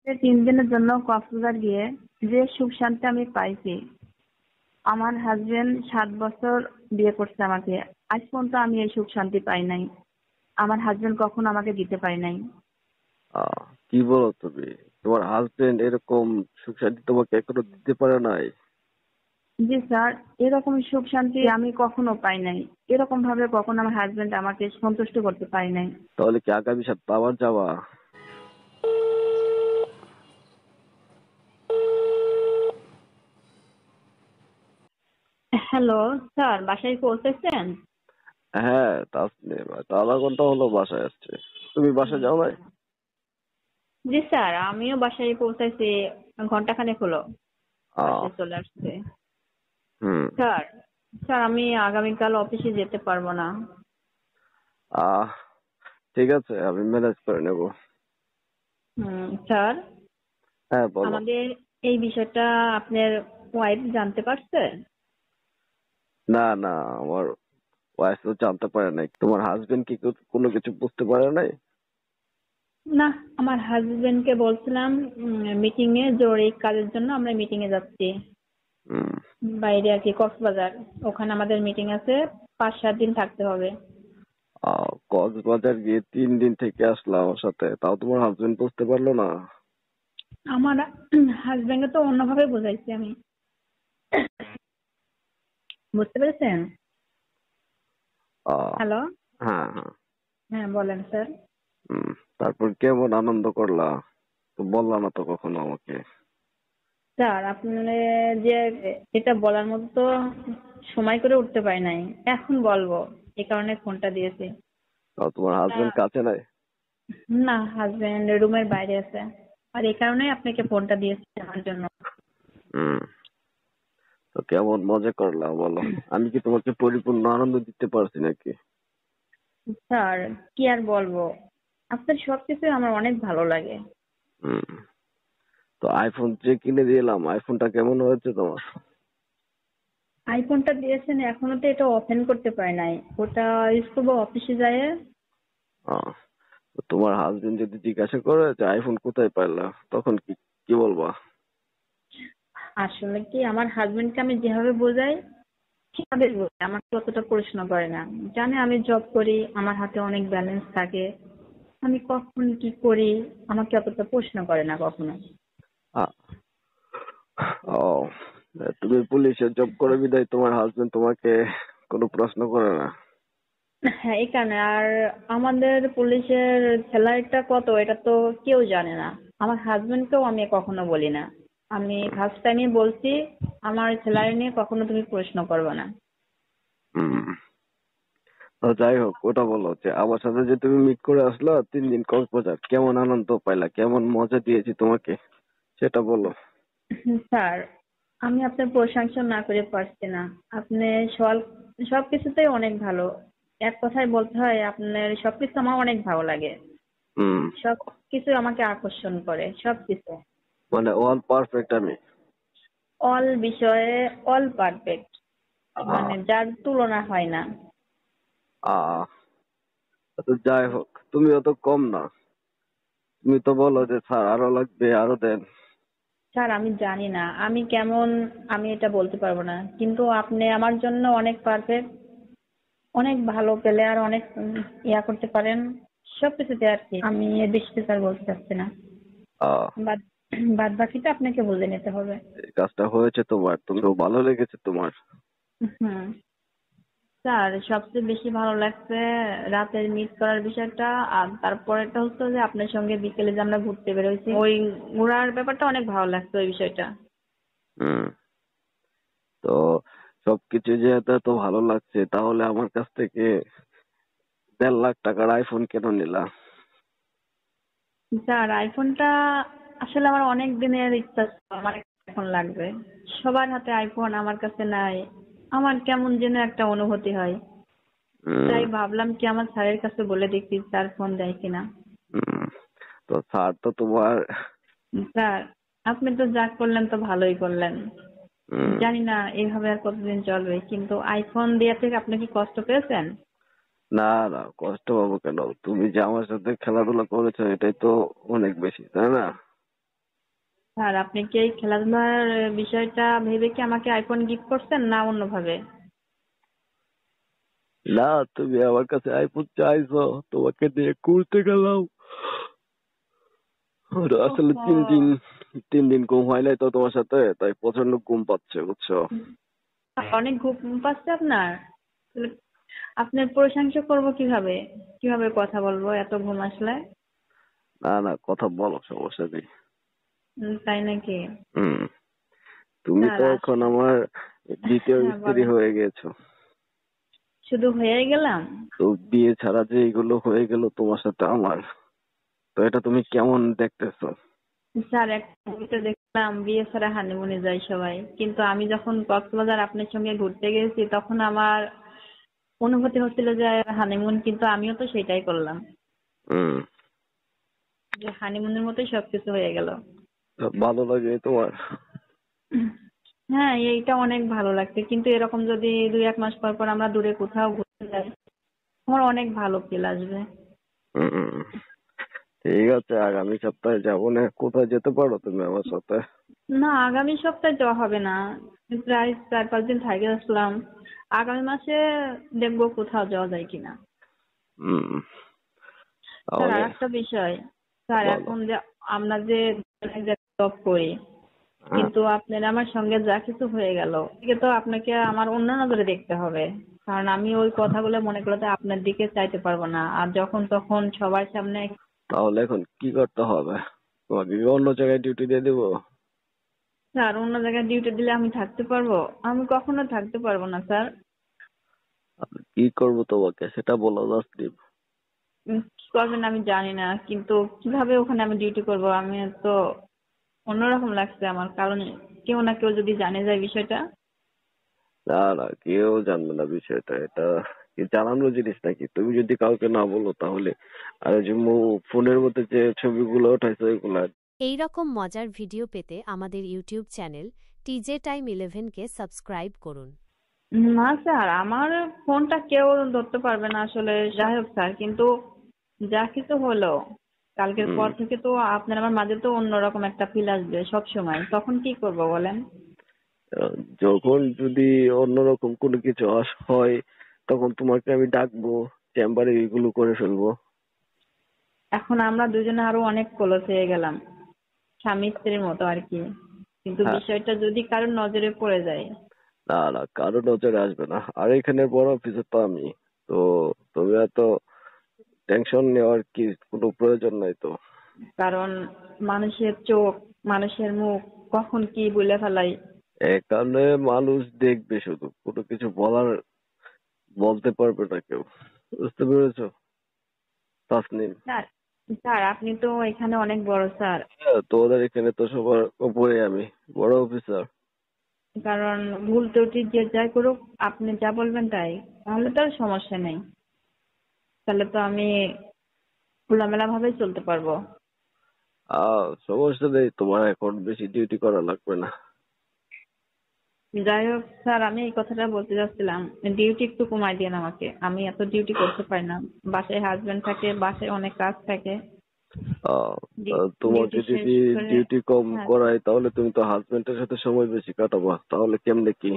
এই 3 দিনের জন্য কক্সবাজার গিয়ে যে সুখ শান্তি আমি পাইছি, আমার হাজবেন্ড 7 বছর বিয়ে করছে আমাকে, আজ পর্যন্ত আমি এই সুখ শান্তি পাই নাই। আমার হাজবেন্ড কখনো আমাকে দিতে পারে নাই। কি বলো তুমি? তোমার হাজবেন্ড এরকম সুখ শান্তি তোমাকে এখনো দিতে পারে নাই? জি স্যার, এরকম সুখ শান্তি আমি কখনো পাই নাই। এরকম ভাবে কখনো আমার হাজবেন্ড আমাকে সন্তুষ্ট করতে পারে নাই। তাহলে কি আগামী সপ্তাহে আবার যাওয়া? হ্যালো স্যার, বাসায় পৌঁছেছেন? হ্যাঁ, তাসনিম তো আধা ঘন্টা হলো বাসায় আসছে। তুমি বাসায় যাও নাই? জি স্যার, আমিও বাসায় পৌঁছাইছি, ঘন্টাখানেক হলো আহ বাসায় চলে আসছে। হুম। স্যার, স্যার আমি আগামীকাল অফিসে যেতে পারবো না। আহ ঠিক আছে, আমি ম্যানেজ করে নেব। স্যার, হ্যাঁ, বলো। আমাদের এই বিষয়টা আপনার ওয়াইফ জানতে পারছে? না না, আমার ওয়াইফ তো জানতে পারে নাই। তোমার হাজবেন্ড কি কোনো কিছু বুঝতে পারে নাই? না, আমার হাজবেন্ডকে বলছিলাম মিটিং এ, জরুরি কাজের জন্য আমরা মিটিং এ যাচ্ছি হুম। বাইরে আর কি, কক্সবাজার। ওখানে আমাদের মিটিং আছে, 5-7 দিন থাকতে হবে। কক্সবাজার গিয়ে 3 দিন থেকে আসলাম আমার সাথে, তাও তোমার হাজবেন্ড বুঝতে পারলো না? আমার হাজবেন্ডকে তো অন্যভাবে বোঝাইছি আমি, বুঝতে পেরেছেন? আহ হ্যালো। হ্যাঁ হ্যাঁ। হ্যাঁ বলেন স্যার। হুম। তারপর কেমন আনন্দ করলা? তো বললা না তো কখনো আমাকে। স্যার, আপনার যে এটা বলার মতো তো সময় করে উঠতে পারি নাই, এখন বলবো, এই কারণে ফোনটা দিয়েছি। তাও তোমার হাজবেন্ড কাছে নাই? না, হাজবেন্ড রুমের বাইরে আছে, আর এই কারণেই আপনাকে ফোনটা দিয়েছি আমার জন্য। হুম। তো কেমন মজা করলা বলো? আমি কি তোমাকে পরিপূর্ণ আনন্দ দিতে পারছি নাকি? স্যার, কি আর বলবো, আপনার সবকিছু আমার অনেক ভালো লাগে। হুম। তো আইফোন যে কিনে দিলাম, আইফোনটা কেমন হয়েছে তোমার? আইফোনটা দিয়েছেন, এখনো তো এটা ওপেন করতে পারি নাই, ওটা স্কুল বা অফিসে যায়। আহ, তো তোমার হাজবেন্ড যদি জিজ্ঞাসা করে যে আইফোন কোথায় পাইলা, তখন কি কি বলবা? আসলে কি, আমার হাজবেন্ডকে আমি যেভাবে বোঝাই সেভাবে বোঝাই, আমাকে অতটা প্রশ্ন করে না। জানে আমি জব করি, আমার হাতে অনেক ব্যালেন্স থাকে, আমি কখন কি করি, আমাকে অতটা প্রশ্ন করে না কখনো। আহ, ও, তুমি পুলিশের জব করে বিদায় তোমার হাজবেন্ড তোমাকে কোনো প্রশ্ন করে না? হ্যাঁ, এই কারণে। আর আমাদের পুলিশের স্যালারিটা কত এটা তো কেউ জানে না, আমার হাজবেন্ডকেও আমি কখনো বলি না। আমি ফার্স্ট টাইমে বলছি, আমার স্যালারি নিয়ে কখনো তুমি প্রশ্ন করবে না। হুম। তো যাই হোক, ওটা বলো যে আমার সাথে যে তুমি মিট করে আসলা 3 দিন কক্সবাজার, কেমন আনন্দ পাইলা, কেমন মজা দিয়েছি তোমাকে, সেটা বলো। স্যার, আমি আপনার প্রশংসা না করে পারছি না। আপনি সব সবকিছুতেই অনেক ভালো। এক কথায় বলতে হয়, আপনার সবকিছু আমার অনেক ভালো লাগে। হুম। সবকিছু আমাকে আকর্ষণ করে, সবকিছু। মানে অল পারফেক্ট আমি? অল বিষয়ে অল পারফেক্ট, আহ মানে যার তুলনা হয় না। আহ তো যাই হোক, তুমিও তো কম না। তুমি তো বলো যে স্যার আরো লাগবে, আরো দেন। স্যার, আমি জানি না আমি কেমন, আমি এটা বলতে পারবো না, কিন্তু আপনি আমার জন্য অনেক পারফেক্ট, অনেক ভালো প্লেয়ার, অনেক ইয়া করতে পারেন সবকিছুতে আর কি। আমি এর বেশি কিছু আর বলতে চাচ্ছি না। আহ বাদ বাদ বাকিটা আপনাকে বুঝে নিতে হবে। এই কাজটা হয়েছে তোমার, তুমিও ভালো লেগেছে তোমার? হুম। স্যার, সবচেয়ে বেশি ভালো লাগছে রাতের মিট করার বিষয়টা, আর তারপরেটা হচ্ছে যে আপনার সঙ্গে বিকেলে যে আমরা ঘুরতে বেরোইছি, ওই ঘোরার ব্যাপারটা অনেক ভালো লাগছে, ওই বিষয়টা। হুম। তো সবকিছু যেহেতু এত ভালো লাগছে, তাহলে আমার কাছ থেকে 1.5 লাখ টাকার আইফোন কেন নিলা? স্যার, আইফোনটা আসলে আমার অনেক দিনের ইচ্ছা ছিল, আমার একটা আইফোন লাগবে। সবার হাতে আইফোন, আমার কাছে নাই। আমার কেমন যেন একটা অনুভূতি হয়, হুম। তাই ভাবলাম কি আমার স্যারের কাছে বলে দেখি স্যার ফোন দেয় কিনা। হুম। তো স্যার তো তোমার। স্যার, আপনি তো যা করলেন তো ভালোই করলেন। হুম। জানি না এইভাবে আর কতদিন চলবে, কিন্তু আইফোন দেওয়া থেকে আপনি কি কষ্ট পেয়েছেন? না না, কষ্ট পাবো কেন? তুমি যে আমার সাথে খেলাধুলা করেছো এটাই তো অনেক বেশি, তাই না? স্যার আপনি কি এই খেলাধুলার বিষয়টা ভেবে কি আমাকে আইফোন গিফট করছেন না অন্যভাবে? না, তুমি আমার কাছে আইফোন চাইছো, তোমাকে দিয়ে ঘুরতে গেলাম। আর আসলে ওহো, 3 দিন ঘুম হয় নাই তো তোমার সাথে, তাই প্রচন্ড ঘুম পাচ্ছে বুঝছো। অনেক ঘুম পাচ্ছে আপনার? তাহলে আপনার প্রশংসা করব কিভাবে? কিভাবে কথা বলবো এত ঘুম আসলে? না না, কথা বলো, সমস্যা নেই। তাই নাকি? হুম। তুমি স্যার তো এখন আসলে আমার দ্বিতীয় হ্যাঁ স্ত্রী বলেন। হয়ে গেছো। শুধু হয়ে গেলাম? তো বিয়ে ছাড়া যে এগুলো হয়ে গেল তোমার সাথে আমার, তো এটা তুমি কেমন দেখতেছো? স্যার একটা মুভিতে দেখলাম বিয়ে ছাড়া হানিমুনে যায় সবাই, কিন্তু আমি যখন কক্সবাজার আপনার সঙ্গে ঘুরতে গেছি তখন আমার অনুভূতি হচ্ছিল যে হানিমুন, কিন্তু আমিও তো সেটাই করলাম, হুম। যে হানিমুনের মতোই সবকিছু হয়ে গেল। তা ভালো লাগে তোমার? হ্যাঁ, এইটা অনেক ভালো লাগছে, কিন্তু এরকম যদি 2-1 মাস পর পর আমরা দূরে কোথাও ঘুরতে যাই আমার অনেক ভালো ফিল আসবে। হুম। ঠিক আছে, আগামী সপ্তাহে যাবো না, কোথায় যেতে পারো তুমি আমার সাথে? না, আগামী সপ্তাহে যাওয়া হবে না, প্রায় 4-5 দিন থেকে আসলাম। আগামী মাসে দেখবো কোথাও যাওয়া যায় কিনা। হুম। স্যার আর তাহলে একটা বিষয়, স্যার বলো। এখন যে আমরা যে জব করি, হ্যাঁ, কিন্তু আপনার আমার সঙ্গে যা কিছু হয়ে গেল এদিকে তো আপনাকে আমার অন্য নজরে দেখতে হবে, কারণ আমি ওই কথাগুলো মনে করলে আপনার দিকে চাইতে পারবো না, আর যখন তখন সবার সামনে। তাহলে এখন কি করতে হবে? তোমাকে কি অন্য জায়গায় ডিউটি দিয়ে দিবো? স্যার অন্য জায়গায় ডিউটি দিলে আমি থাকতে পারবো? আমি কখনো থাকতে পারবো না স্যার। আর কি করবো তোমাকে সেটা বলো জাস্ট। কি করবেন আমি জানি না, কিন্তু কিভাবে ওখানে আমি ডিউটি করব আমি তো অন্যরকম লাগছে আমার, কারণ কেউ না কেউ যদি জানে যায় বিষয়টা। না না, কেউ জানবে না বিষয়টা, এটা কি জানানোর জিনিস নাকি? তুমি যদি কাউকে না বলো তাহলে। আর ওই যে ফোনের মধ্যে যে ছবিগুলো উঠাইছো এগুলা। এই রকম মজার ভিডিও পেতে আমাদের ইউটিউব চ্যানেল টিজে টাইম 11কে সাবস্ক্রাইব করুন। না স্যার, আমার ফোনটা কেউ ধরতে পারবে না আসলে, যাই হোক স্যার, কিন্তু যা কিছু হলো কালকের হম। পর থেকে তো আপনার আমার মাঝে তো অন্যরকম একটা ফিল আসবে সব সময়, তখন কি করব বলেন? যখন যদি অন্যরকম কোনো কিছু হয়, তখন তোমাকে আমি ডাকবো, চেম্বারে এগুলো করে ফেলবো। এখন আমরা দুজনে আরো অনেক ক্লোজ হয়ে গেলাম, স্বামী স্ত্রীর মতো আর কি, কিন্তু হ্যাঁ। বিষয়টা যদি কারোর নজরে পড়ে যায়। না না, কারো নজরে আসবে না, আর এখানে বড় অফিসার তো আমি। তো তুমি এত টেনশন নেওয়ার কি কোনো প্রয়োজন নাই তো। কারণ মানুষের চোখ, মানুষের মুখ কখন কি বলে ফেলাই। এখানে মানুষ দেখবে শুধু, কোনো কিছু বলতে পারবে না কেউ। বুঝতে পেরেছো তাসনিম? স্যার, স্যার আপনি তো এখানে অনেক বড় স্যার, হ্যাঁ, তোমাদের এখানে তো সবার উপরে আমি বড় অফিসার। কারণ ভুল ত্রুটি যে যাই করুক আপনি যা বলবেন তাই, তাহলে তো আর সমস্যা নেই, তাহলে তো আমি খোলামেলা ভাবে চলতে পারবো। সমস্যা নেই, তোমার এখন বেশি ডিউটি করা লাগবে না। যাই হোক স্যার, আমি এই কথাটা বলতে যাচ্ছিলাম, ডিউটি একটু কমাই দিন আমাকে, আমি এত ডিউটি করতে পারি না। বাসায় হাজবেন্ড থাকে, বাসায় অনেক কাজ থাকে। তোমাকে ডিউটি শেষ যদি করে। ডিউটি কম হ্যাঁ। করায় তাহলে তুমি তো হাজবেন্ডের সাথে সময় বেশি কাটাবা, তাহলে কেমনে কি?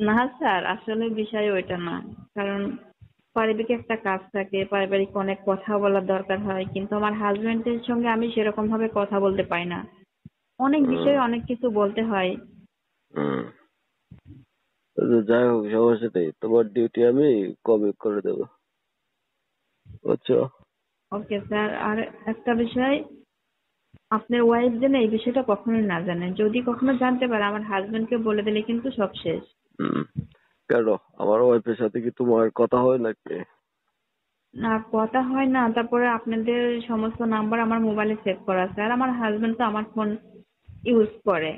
না স্যার, আসলে বিষয় ওইটা না, কারণ পারিবারিক একটা কাজ থাকে, পারিবারিক অনেক কথা বলার দরকার হয়, কিন্তু আমার হাজবেন্ডের সঙ্গে আমি সেরকম ভাবে কথা বলতে পারি না, অনেক হুম। বিষয়ে অনেক কিছু বলতে হয়। হুম। তো যাই হোক, সমস্যা নেই, তোমার ডিউটি আমি কমই করে দেবো, বুঝছো? ওকে স্যার, আর একটা বিষয়, আপনার ওয়াইফ যেন এই বিষয়টা কখনোই না জানে, যদি কখনো জানতে পারে আমার হাজবেন্ডকে বলে দিলে কিন্তু সব শেষ। হুম। কেন, আমার ওয়াইফের সাথে কি তোমার কথা হয় নাকি? না, কথা হয় না, তারপরে আপনাদের সমস্ত নাম্বার আমার মোবাইলে সেভ করা আছে, আর আমার হাজবেন্ড তো আমার ফোন ইউজ করে,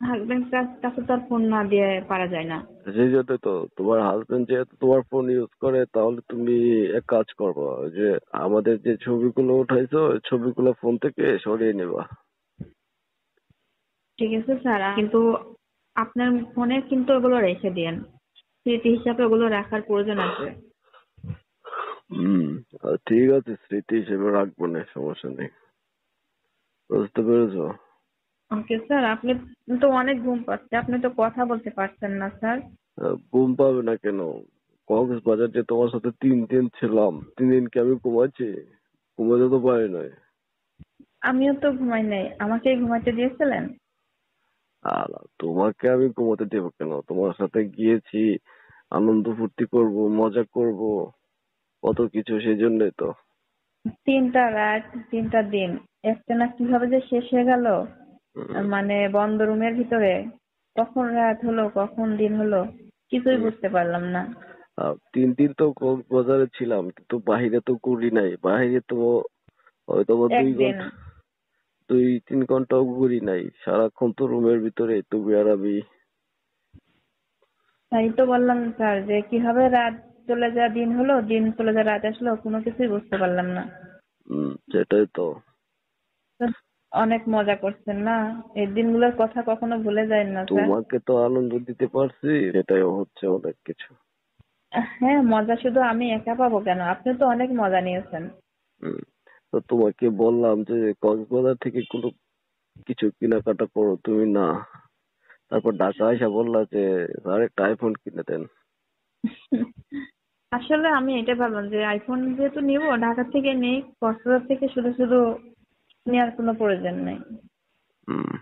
হাজবেন্ড কাছে তো আর ফোন না দিয়ে পারা যায় না। সেই জন্য তো, তোমার হাজবেন্ড যেহেতু তোমার ফোন ইউজ করে, তাহলে তুমি এক কাজ করবা, ওই যে আমাদের যে ছবিগুলো উঠাইছো ওই ছবিগুলো ফোন থেকে সরিয়ে নিবা। ঠিক আছে স্যার, কিন্তু আপনার ফোনে কিন্তু ওগুলো রেখে দিন, স্মৃতি হিসাবে ওগুলো রাখার প্রয়োজন আছে। হম। ঠিক আছে, স্মৃতি হিসেবে রাখবো না, সমস্যা নেই। বুঝতে পেরেছো? ওকে স্যার, আপনি তো অনেক ঘুম পাচ্ছে, আপনি তো কথা বলতে পারছেন না স্যার। ঘুম পাবে না কেন? কক্সবাজার যে তোমার সাথে 3 দিন ছিলাম, 3 দিন কি আমি ঘুমাচ্ছি? ঘুমাতে তো পারি নাই। আমিও তো ঘুমাই নাই, আমাকেই ঘুমাইতে দিয়েছিলেন। আর তোমাকে আমি ঘুমাতে দেবো কেন? তোমার সাথে গিয়েছি, আনন্দ ফুর্তি করব, মজা করব, কত কিছু, সেই জন্যই তো। 3টা রাত, 3টা দিন একটানা কিভাবে যে শেষ হয়ে গেল, উম, মানে বন্ধ রুমের ভিতরে। কখন রাত হলো কখন দিন হলো কিছুই উম, বুঝতে পারলাম না। 3 দিন তো কক্সবাজারে ছিলাম, কিন্তু বাহিরে তো ঘুরি নাই। বাহিরে তো হয়তো বা দুই একদিন। ঘন্টা 2-3 ঘন্টাও ঘুরি নাই। সারাক্ষণ তো রুমের ভিতরে তুমি আর আমি। তাই তো বললাম স্যার যে কিভাবে রাত চলে যায় দিন হলো, দিন চলে যায় রাত আসলো, কোনো কিছুই বুঝতে পারলাম না। সেটাই তো। তো অনেক মজা করছেন না, এই দিনগুলোর কথা কখনো ভুলে যায় না স্যার। তোমাকে তো আনন্দ দিতে পারছি, সেটাই হচ্ছে অনেক কিছু। হ্যাঁ, মজা শুধু আমি একা পাবো কেন, আপনি তো অনেক মজা নিয়েছেন। উম, তো তোমাকে বললাম যে কক্সবাজার থেকে কোনো কিছু কেনাকাটা করো, তুমি না। তারপর ঢাকা এসে বললা যে স্যার একটা আইফোন কিনে দেন। আসলে আমি এটা ভাবলাম যে আইফোন যেহেতু নিব ঢাকা থেকে নেই, কক্সবাজার থেকে শুধু শুধু নেওয়ার কোনো প্রয়োজন নেই। হম,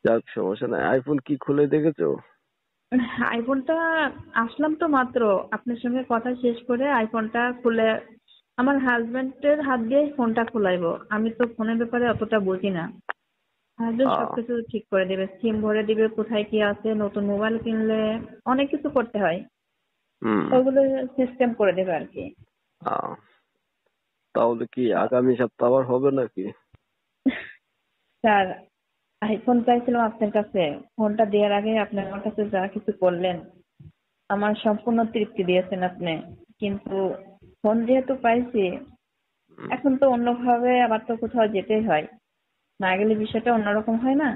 যাক, সমস্যা নাই। আইফোন কি খুলে দেখেছো? আইফোনটা আসলাম তো মাত্র, আপনার সঙ্গে কথা শেষ করে আইফোনটা খুলে আমার হাজবেন্ডের হাত দিয়ে ফোনটা খোলাইবো। আমি তো ফোনের ব্যাপারে অতটা বুঝি না। হাজবেন্ড আহ সবকিছু ঠিক করে দেবে, সিম ভরে দিবে, কোথায় কি আছে, নতুন মোবাইল কিনলে অনেক কিছু করতে হয়, হম। ওগুলো সিস্টেম করে দেবে আর কি। আহ তাহলে কি আগামী সপ্তাহ আবার হবে নাকি? স্যার, আইফোন চাইছিলাম আপনার কাছে, ফোনটা দেওয়ার আগে আপনি আমার কাছে যা কিছু করলেন আমার সম্পূর্ণ তৃপ্তি দিয়েছেন আপনি। কিন্তু ফোন যেহেতু পাইছি, হুম, এখন তো অন্যভাবে আবার তো কোথাও যেতেই হয়, না গেলে বিষয়টা অন্যরকম হয় না।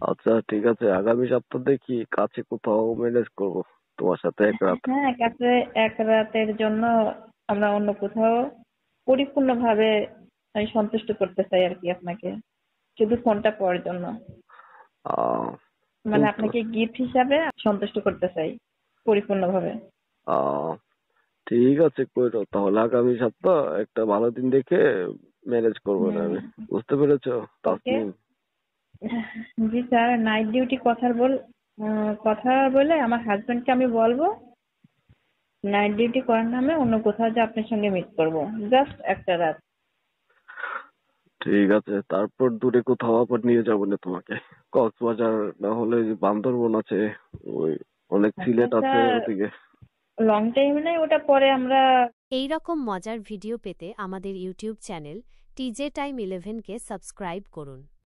আচ্ছা ঠিক আছে, আগামী সপ্তাহ দেখি কাছে কোথাও ম্যানেজ করবো তোমার সাথে এক রাত। হ্যাঁ, কাছে এক রাতের জন্য আমরা অন্য কোথাও পরিপূর্ণভাবে আমি সন্তুষ্ট করতে চাই আর কি আপনাকে, শুধু ফোনটা পাওয়ার জন্য। আহ মানে বুঝতে আপনাকে গিফট হিসাবে সন্তুষ্ট করতে চাই পরিপূর্ণভাবে। আহ ঠিক আছে, কইরো তাহলে। আগামী সপ্তাহ একটা ভালো দিন দেখে ম্যানেজ করবো না হুম। আমি। বুঝতে পেরেছো ওকে। তাসনিম? জি স্যার, নাইট ডিউটি কথা বলে আমার হাজবেন্ডকে আমি বলবো নাইট ডিউটি করার নামে অন্য কোথাও যে আপনার সঙ্গে মিট করব, জাস্ট একটা রাত। ঠিক আছে, তারপর দূরে কোথাও আবার নিয়ে যাবো না তোমাকে। কক্সবাজার না হলে যে বান্দরবন আছে, ওই অনেক আচ্ছা সিলেট আছে স্যার, ওদিকে। লং টাইম নেই, ওটা পরে আমরা। এই রকম মজার ভিডিও পেতে আমাদের ইউটিউব চ্যানেল টিজে টাইম 11 কে সাবস্ক্রাইব করুন।